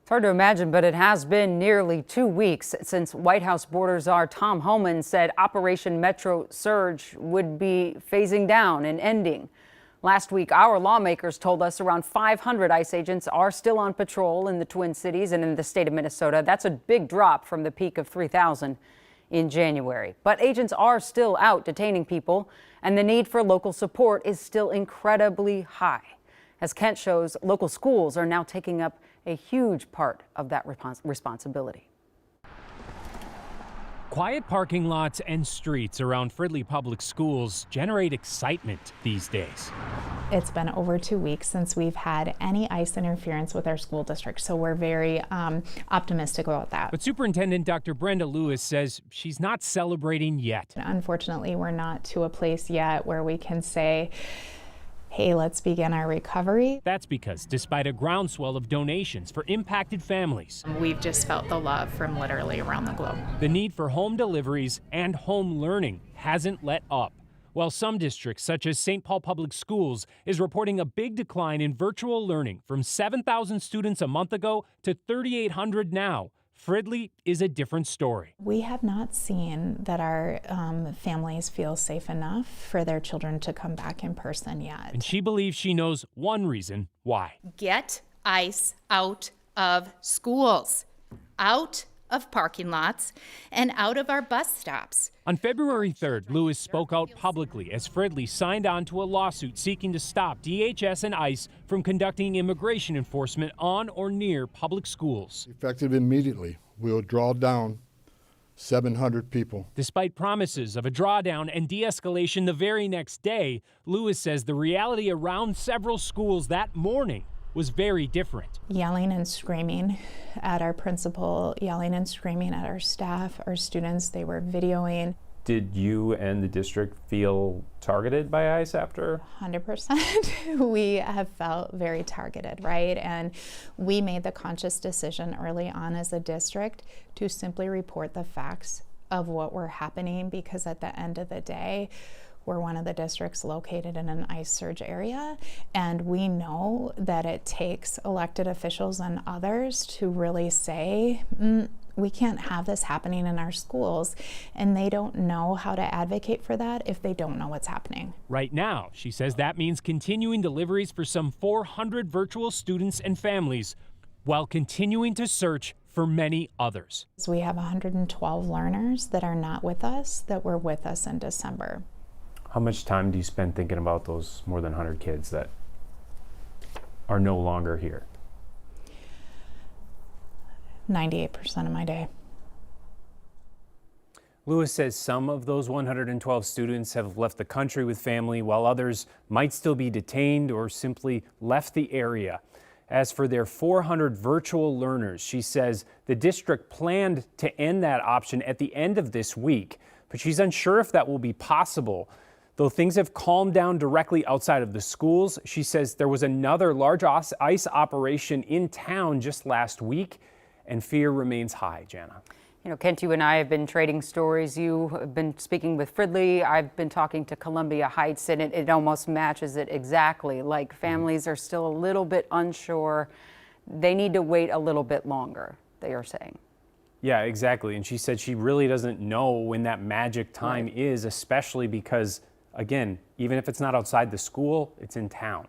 It's hard to imagine, but it has been nearly 2 weeks since White House border czar Tom Homan said Operation Metro Surge would be phasing down and ending. Last week, our lawmakers told us around 500 ICE agents are still on patrol in the Twin Cities and in the state of Minnesota. That's a big drop from the peak of 3,000 in January. But agents are still out detaining people, and the need for local support is still incredibly high. As Kent shows, local schools are now taking up a huge part of that responsibility. Quiet parking lots and streets around Fridley Public Schools generate excitement these days. It's been over 2 weeks since we've had any ICE interference with our school district, so we're very optimistic about that. But Superintendent Dr. Brenda Lewis says she's not celebrating yet. Unfortunately, we're not to a place yet where we can say, hey, let's begin our recovery. That's because despite a groundswell of donations for impacted families, We've just felt the love from literally around the globe. the need for home deliveries and home learning hasn't let up. While some districts, such as St. Paul Public Schools, is reporting a big decline in virtual learning from 7,000 students a month ago to 3,800 now, Fridley is a different story. We have not seen that our families feel safe enough for their children to come back in person yet. And she believes she knows one reason why. Get ICE out of schools, out of parking lots, and out of our bus stops. On February 3rd, Lewis spoke out publicly as Fridley signed on to a lawsuit seeking to stop DHS and ICE from conducting immigration enforcement on or near public schools. Effective immediately, we'll draw down 700 people. Despite promises of a drawdown and de-escalation the very next day, Lewis says the reality around several schools that morning was very different. Yelling and screaming at our principal, yelling and screaming at our staff, our students. They were videoing. Did you and the district feel targeted by ICE after? 100%. We have felt very targeted, right? And we made the conscious decision early on as a district to simply report the facts of what were happening, because at the end of the day, we're one of the districts located in an ICE surge area, and we know that it takes elected officials and others to really say, we can't have this happening in our schools, and they don't know how to advocate for that if they don't know what's happening. Right now, she says that means continuing deliveries for some 400 virtual students and families while continuing to search for many others. So we have 112 learners that are not with us that were with us in December. How much time do you spend thinking about those more than 100 kids that are no longer here? 98% of my day. Lewis says some of those 112 students have left the country with family, while others might still be detained or simply left the area. As for their 400 virtual learners, she says the district planned to end that option at the end of this week, but she's unsure if that will be possible. Though things have calmed down directly outside of the schools, she says there was another large ICE operation in town just last week, and fear remains high, Jana. You know, Kent, you and I have been trading stories. You have been speaking with Fridley. I've been talking to Columbia Heights, and it almost matches it exactly. Like, families are still a little bit unsure. They need to wait a little bit longer, they are saying. Yeah, exactly. And she said she really doesn't know when that magic time is, especially because, again, even if it's not outside the school, it's in town.